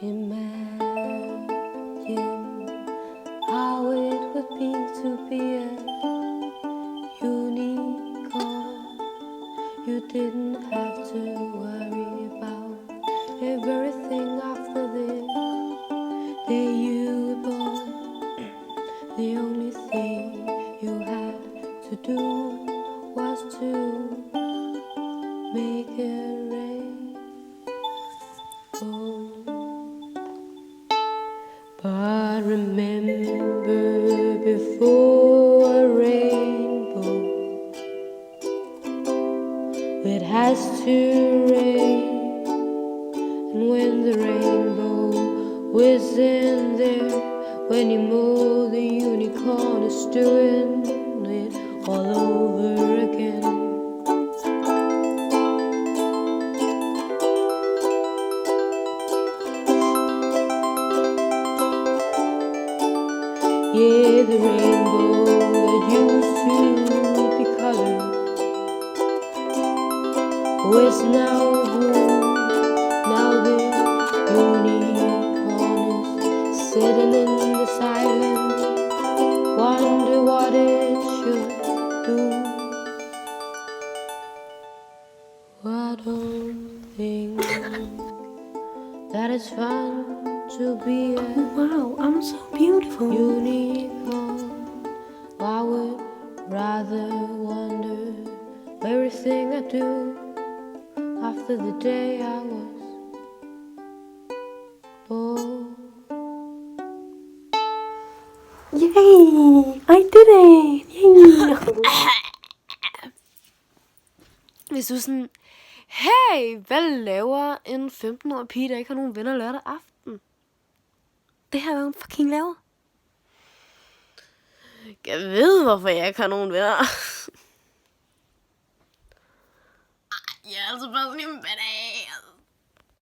Imagine how it would be to be a unicorn. You didn't have to worry about everything after the day you were born. The only thing you had to do was to make it rain. But remember, before a rainbow, it has to rain. And when the rainbow isn't there, when you mow, the unicorn is doing it all over again. Yeah, the rainbow that used to be colored is now blue. Now the unicorn is sitting in the silence, wonder what it should do. I don't think that it's fun to be a Wow, I'm so beautiful. unicorn. I would rather wonder everything I do after the day I was born. Yay! I did it! Yay! Hvis du er sådan, hey, hvad laver en 15-årig pige, der ikke har nogen venner lørdag aften? Det her er hun fucking laver. Jeg ved, hvorfor jeg ikke har nogen venner.